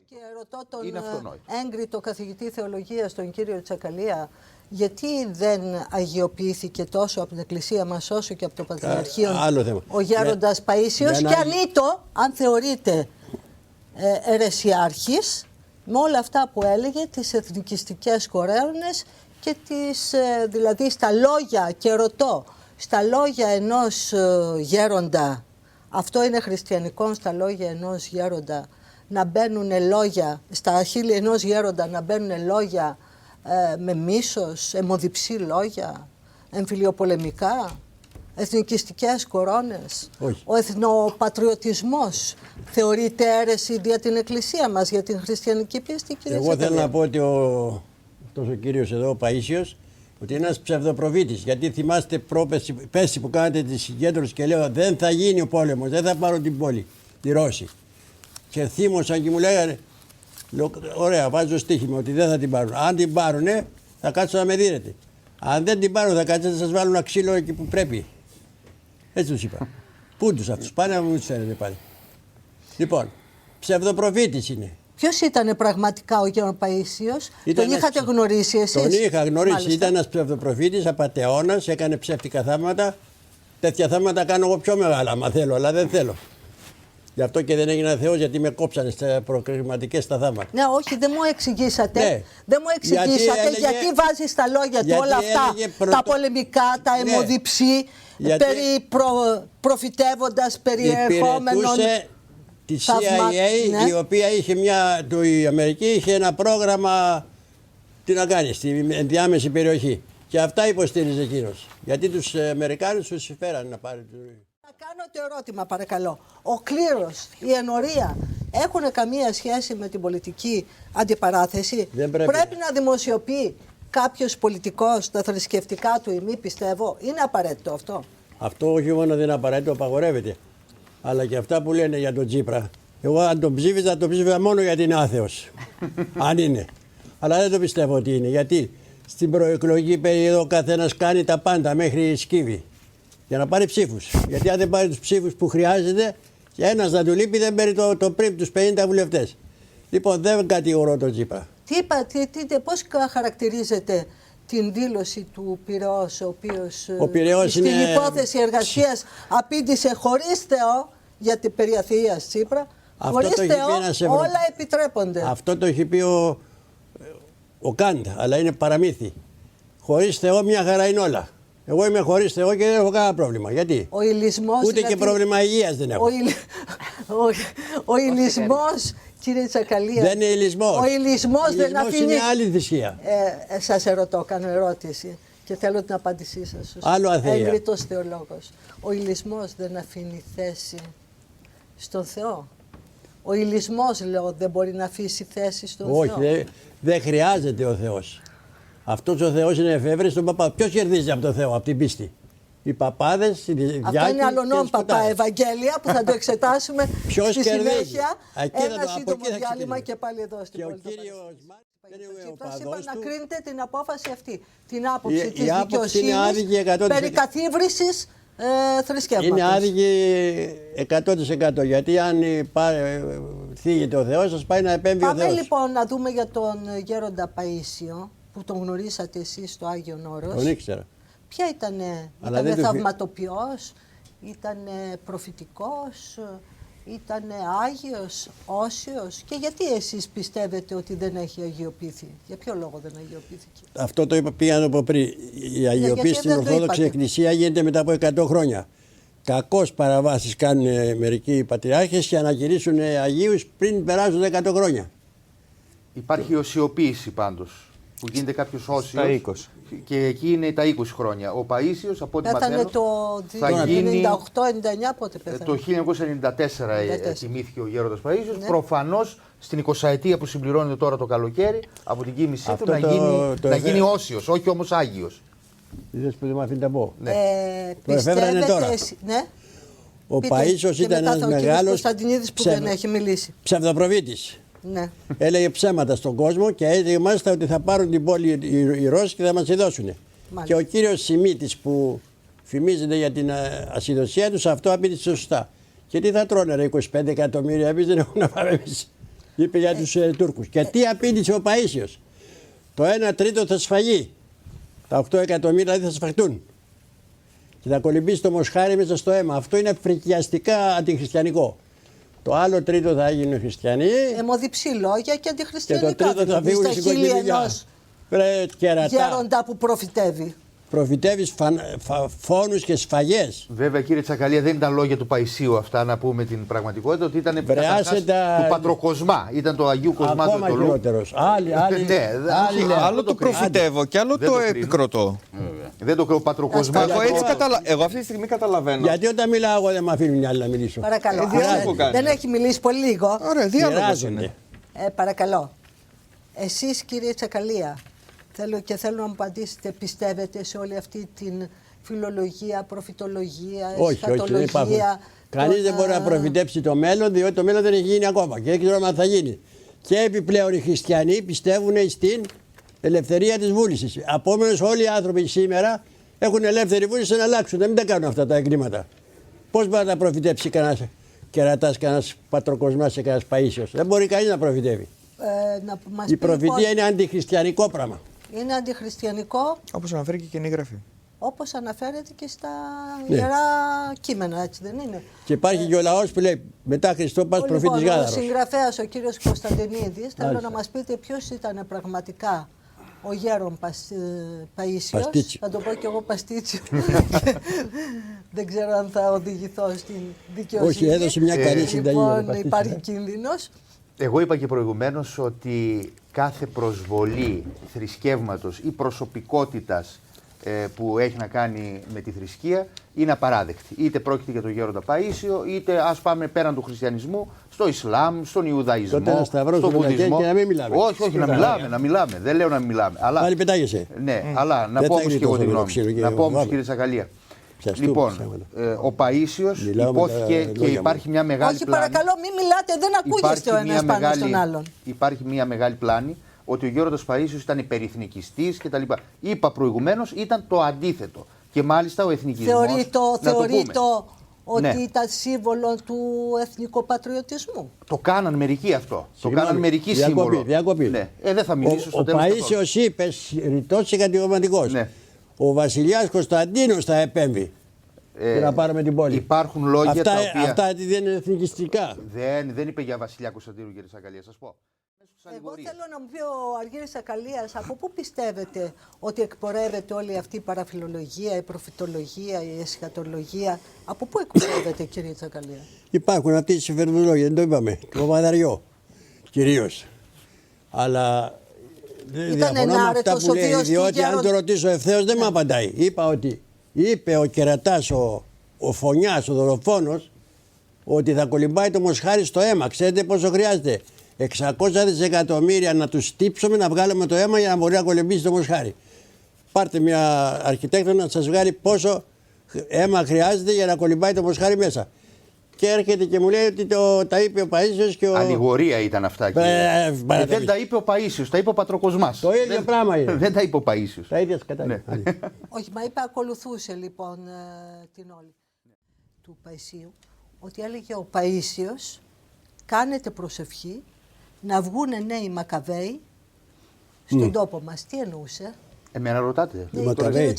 Και ρωτώ τον Είναι αυτονόητο. έγκριτο καθηγητή θεολογίας, τον κύριο Τσακαλία, γιατί δεν αγιοποιήθηκε τόσο από την Εκκλησία μας όσο και από το Πατριαρχείο ο γέροντας Παΐσιος, και ανήτο, αν θεωρείται αιρεσιάρχης, με όλα αυτά που έλεγε, τις εθνικιστικές κορέωνες και τις, δηλαδή στα λόγια, και ρωτώ, στα λόγια ενός γέροντα, αυτό είναι χριστιανικό, στα λόγια ενός γέροντα να μπαίνουν λόγια, στα χείλη ενός γέροντα να μπαίνουν λόγια με μίσος, αιμοδιψή λόγια, εμφυλιοπολεμικά, εθνικιστικές κορώνες? Όχι. Ο εθνοπατριωτισμός θεωρείται αίρεση για την Εκκλησία μας, για την χριστιανική πίστη, κύριε Εγώ θέλω να πω ότι αυτός ο κύριος εδώ, ο Παΐσιος, ότι είναι ένας ψευδοπροφήτης. Γιατί θυμάστε πέρσι που κάνατε τη συγκέντρωση και λέω δεν θα γίνει ο πόλεμος, δεν θα πάρω την πόλη, τη Ρώση. Και θύμωσαν και μου λέγανε, ωραία, βάζω στοίχημα ότι δεν θα την πάρουν. Αν την πάρουνε, θα κάτσω να με δίνετε. Αν δεν την πάρουν, θα κάτσετε να σας βάλουν ένα ξύλο εκεί που πρέπει. Έτσι τους είπα. Πού τους αυτούς, πάνε να μου τους φέρετε πάλι. Λοιπόν, ψευδοπροφήτης είναι. Ποιος ήταν πραγματικά ο Γιώργος Παΐσιος? Τον είχατε γνωρίσει εσείς? Τον είχα γνωρίσει. Μάλιστα. Ήταν ένας ψευδοπροφήτης, απατεώνας, έκανε ψεύτικα θαύματα. Τέτοια θαύματα κάνω εγώ πιο μεγάλα, άμα θέλω, αλλά δεν θέλω. Γι' αυτό και δεν έγινα Θεός, γιατί με κόψανε στα προκριματικές τα θαύματα. Ναι, όχι, δεν μου εξηγήσατε. Ναι. Δεν μου εξηγήσατε γιατί βάζει στα λόγια του όλα αυτά τα πολεμικά, τα αιμοδιψή, περί προφητεύοντας, περί ερχόμενων. Τη CIA, ναι, η οποία είχε η Αμερική είχε ένα πρόγραμμα, τι να κάνει, στην ενδιάμεση περιοχή. Και αυτά υποστήριζε εκείνος. Γιατί τους Αμερικάνους τους συμφέραν να πάρει. Να κάνω το ερώτημα, παρακαλώ. Ο κλήρος, η ενορία έχουν καμία σχέση με την πολιτική αντιπαράθεση? Πρέπει να δημοσιοποιεί κάποιος πολιτικός τα θρησκευτικά του ή μη, πιστεύω? Είναι απαραίτητο αυτό? Αυτό όχι μόνο δεν είναι απαραίτητο, απαγορεύεται. Αλλά και αυτά που λένε για τον Τσίπρα. Εγώ αν τον ψήφιζα, τον ψήφιζα μόνο γιατί είναι άθεος. Αν είναι. Αλλά δεν το πιστεύω ότι είναι. Γιατί στην προεκλογική περίοδο ο καθένας κάνει τα πάντα μέχρι σκύβη. Για να πάρει ψήφους. Γιατί αν δεν πάρει τους ψήφους που χρειάζεται, και ένας να του λείπει δεν παίρνει τους 50 βουλευτές. Λοιπόν, δεν κατηγορώ τον Τσίπρα. Πώς χαρακτηρίζετε την δήλωση του Πειραιώς, ο οποίος στην υπόθεση εργασίας απήντησε χωρίς Θεό για την περί αθείας Τσίπρα? Χωρίς Θεό όλα επιτρέπονται. Αυτό το έχει πει ο Καντ, αλλά είναι παραμύθι. Χωρίς Θεό μια χαρά είναι όλα. Εγώ είμαι χωρίς Θεό και δεν έχω κανένα πρόβλημα. Γιατί? Ο ηλισμός, ούτε δηλαδή, και πρόβλημα υγείας δεν έχω. Ο ηλισμός, κύριε Τσακαλία. Δεν είναι ηλισμός. Ο ηλισμός δεν αφήνει. Είναι άλλη θυσία. Σας ερωτώ, κάνω ερώτηση και θέλω την απάντησή σας. Άλλο αθεία. Έγκριτος θεολόγος. Ο ηλισμός δεν αφήνει θέση στον Θεό? Ο ηλισμός, λέω, δεν μπορεί να αφήσει θέση στον Θεό? Όχι, δεν χρειάζεται ο Θεός. Αυτός ο Θεός είναι εφεύρεση στον παπά. Ποιος κερδίζει από τον Θεό, από την πίστη? Οι παπάδες, οι διάκονοι. Αυτό είναι αλλονών παπά Ευαγγέλια που θα το εξετάσουμε στη συνέχεια. Ένα σύντομο διάλειμμα και πάλι εδώ στην Πόλη. Σας είπα να κρίνετε την απόφαση αυτή, την άποψη της δικαιοσύνης περί καθίβρησης θρησκεύματος. Είναι άδικη 100%. Γιατί αν θίγεται ο Θεός, σας πάει να επέμβει ο Θεός. Πάμε λοιπόν να δούμε για τον γέροντα Παΐσιο, που τον γνωρίσατε εσείς στο Άγιον Όρος. Τον ήξερα. Ποια ήτανε θαυματοποιός, ήτανε προφητικός, ήτανε Άγιος, όσιος? Και γιατί εσείς πιστεύετε ότι δεν έχει αγιοποιηθεί? Για ποιο λόγο δεν αγιοποιήθηκε? Αυτό το πήγα να πω πριν. Η αγιοποίηση στην Ορθόδοξη Εκκλησία γίνεται μετά από 100 χρόνια. Κακώς παραβάσεις κάνουν μερικοί πατριάρχες και ανακηρύσσουν Αγίους πριν περάσουν 100 χρόνια. Υπάρχει οσιοποίηση πάντως, που γίνεται κάποιος όσιος και εκεί είναι τα 20 χρόνια. Ο Παΐσιος, από ό,τι μαθαίνω, θα γίνει 98-99, πότε πέθανε? Το 1994 τιμήθηκε ο γέροντας Παΐσιος. Ναι. Προφανώς στην 20ετία που συμπληρώνεται τώρα το καλοκαίρι, από την κοίμησή του να γίνει όσιος, όχι όμως Άγιος. Είδες που δεν μ' αφήνει να πω. Ναι. Πιστεύετε τώρα. Ναι. Ο Παΐσιος ήταν ένας μεγάλος ψευδοπροφήτης. Ναι. Έλεγε ψέματα στον κόσμο και έλεγε μάλιστα ότι θα πάρουν την πόλη οι Ρώσοι και θα μας τη δώσουν. Και ο κύριος Σιμίτης που φημίζεται για την ασυδοσία τους, αυτό απήντησε σωστά. Και τι θα τρώνε ρε 25 εκατομμύρια, εμείς δεν έχουμε να πάμε εμείς. Είπε για τους Τούρκους. Και τι απήντησε ο Παΐσιος. Το 1/3 θα σφαγεί. Τα 8 εκατομμύρια δεν θα σφαχτούν. Και θα κολυμπήσει το μοσχάρι μέσα στο αίμα. Αυτό είναι φρικιαστικά αντιχριστιανικό. Το άλλο τρίτο θα γίνουν χριστιανοί. Αιμοδιψή λόγια και αντιχριστιανικά. Και το τρίτο θα φύγουν στην οικογένειά. Γέροντα που προφητεύει. Προφητεύεις φόνους και σφαγές. Βέβαια, κύριε Τσακαλία, δεν ήταν λόγια του Παϊσίου αυτά, να πούμε την πραγματικότητα, ότι ήταν του Πατροκοσμά. Ήταν το Αγίου Κοσμά του Ακόμα χειρότερος. Άλλο το προφητεύω και άλλο το επικροτώ. Δεν το Πατροκοσμά. Εγώ αυτή τη στιγμή καταλαβαίνω. Γιατί όταν μιλάω εγώ δεν με αφήνουν οι άλλοι να μιλήσω. Παρακαλώ. Δεν έχει μιλήσει πολύ λίγο. Ωραία, διάλογος είναι. Παρακαλώ. Εσείς, κύριε Τσακαλία, θέλω να μου απαντήσετε, πιστεύετε σε όλη αυτή την φιλολογία, προφητολογία, εσχατολογία? Όχι, δεν υπάρχουν. Κανείς δεν μπορεί να προφητέψει το μέλλον, διότι το μέλλον δεν έχει γίνει ακόμα και δεν ξέρουμε αν θα γίνει. Και επιπλέον οι χριστιανοί πιστεύουν στην ελευθερία της βούλησης. Απόμενος όλοι οι άνθρωποι σήμερα έχουν ελεύθερη βούληση να αλλάξουν, να μην τα κάνουν αυτά τα εγκλήματα. Πώς μπορεί να προφητέψει κανένας κερατάς, κανένας Πατροκοσμάς και κανένας Παΐσιος? Δεν μπορεί κανείς να προφητεύει. Η προφητεία είναι αντιχριστιανικό πράγμα. Είναι αντιχριστιανικό. Όπως αναφέρει και η Καινή Γραφή. Όπως αναφέρεται και στα ιερά κείμενα, έτσι δεν είναι? Και υπάρχει και ο λαός που λέει μετά Χριστό πας προφήτης Γάδαρος. Ο συγγραφέας, ο κύριος Κωνσταντινίδης, θέλω να μας πείτε ποιος ήταν πραγματικά ο γέρον Παΐσιος. Θα το πω και εγώ Παστίτσιο. Δεν ξέρω αν θα οδηγηθώ στην δικαιοσύνη. Όχι, έδωσε μια καλή συνταγή. Λοιπόν, υπάρχει κίνδυνος. Εγώ είπα και προηγουμένως ότι κάθε προσβολή θρησκεύματος ή προσωπικότητας που έχει να κάνει με τη θρησκεία είναι απαράδεκτη. Είτε πρόκειται για τον Γέροντα Παΐσιο, είτε ας πάμε πέραν του χριστιανισμού, στο Ισλάμ, στον Ιουδαϊσμό, στον Βουδισμό. Και να μην μιλάμε. Όχι, να μιλάμε. Δεν λέω να μην μιλάμε. Αλλά, πάλι πετάγεσαι. Ναι, αλλά να πω όμως και εγώ τη γνώμη μου. Να πω όμως, κύριε Τσακαλία. Λοιπόν, ο Παΐσιος υπόθηκε και υπάρχει μια μεγάλη πλάνη. Όχι, παρακαλώ, μην μιλάτε, δεν ακούγεστε ο ένας πάνω στον άλλον. Υπάρχει μια μεγάλη πλάνη ότι ο Γέροντας Παΐσιος ήταν υπερεθνικιστής κτλ. Είπα προηγουμένως, ήταν το αντίθετο. Και μάλιστα ο εθνικισμός. Θεωρείται ότι ήταν σύμβολο του εθνικοπατριωτισμού. Το κάναν μερικοί αυτό. Το κάναν μερικοί σύμβολο. Διακοπή. Ναι. Δεν θα μιλήσω στο τέλος. Ο Παΐσιος είπε, ρητός και κατηγορηματικός. Ναι. Ο βασιλιάς Κωνσταντίνος θα επέμβει και να πάρουμε την πόλη. Υπάρχουν λόγια τα οποία... Αυτά δεν είναι εθνικιστικά. Δεν είπε για βασιλιά Κωνσταντίνου, κύριε Τσακαλία, σας πω. Εγώ θέλω να μου πει ο Αργύρης Τσακαλίας, από πού πιστεύετε ότι εκπορεύεται όλη αυτή η παραφιλολογία, η προφητολογία, η εσχατολογία? Από πού εκπορεύεται, κύριε Τσακαλία? Υπάρχουν αυτοί οι συμφερδολόγοι, δεν το είπαμε. Το Παπαδαριό κυρίως. Αλλά δεν διαφωνώ με αυτά που λέει, διότι αν το ρωτήσω ευθέως δεν μου απαντάει. Είπα ότι είπε ο κερατάς, ο φωνιάς, ο δολοφόνος, ότι θα κολυμπάει το μοσχάρι στο αίμα. Ξέρετε πόσο χρειάζεται? 600 δισεκατομμύρια να τους στύψουμε, να βγάλουμε το αίμα για να μπορεί να κολυμπήσει το μοσχάρι. Πάρτε μια αρχιτέκτονα να σας βγάλει πόσο αίμα χρειάζεται για να κολυμπάει το μοσχάρι μέσα. Και έρχεται και μου λέει ότι τα είπε ο Παΐσιος και ο... Αλληγορία ήταν αυτά. Δεν τα είπε ο Παΐσιος, τα είπε ο Πατροκοσμάς. Το ίδιο πράγμα είναι. Δεν τα είπε ο Παΐσιος. Τα ίδια κατάλαβα. Όχι, μα είπε, ακολουθούσε λοιπόν την όλη του Παϊσίου, ότι έλεγε ο Παΐσιος, κάνετε προσευχή να βγουν νέοι Μακαβαίοι στον τόπο μας. Τι εννοούσε? Εμένα ρωτάτε. Μακαβαίοι.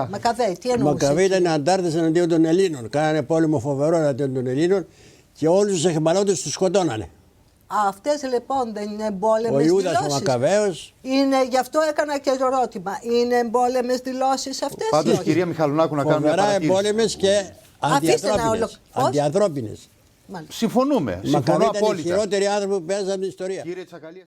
Μακαβαίοι, τι εννοούσε? Μακαβαίοι ήταν αντάρτες εναντίον των Ελλήνων. Κάνανε πόλεμο φοβερό εναντίον των Ελλήνων και όλους τους εχμαλώτες τους σκοτώνανε. Αυτές λοιπόν δεν είναι εμπόλεμες δηλώσεις? Ο Ιούδας ο Μακαβαίος. Γι' αυτό έκανα και το ερώτημα. Είναι εμπόλεμες δηλώσεις αυτές? Πάντως, κυρία Μιχαλονάκου, να κάνουμε μια παρατήρηση. Φοβερά εμπόλεμες και αντιανθρώπινες. Συμφωνούμε. Μακαβαίοι ήταν οι χειρότεροι άνθρωποι που πέρασαν την ιστορία. Κύριε Τσακαλία.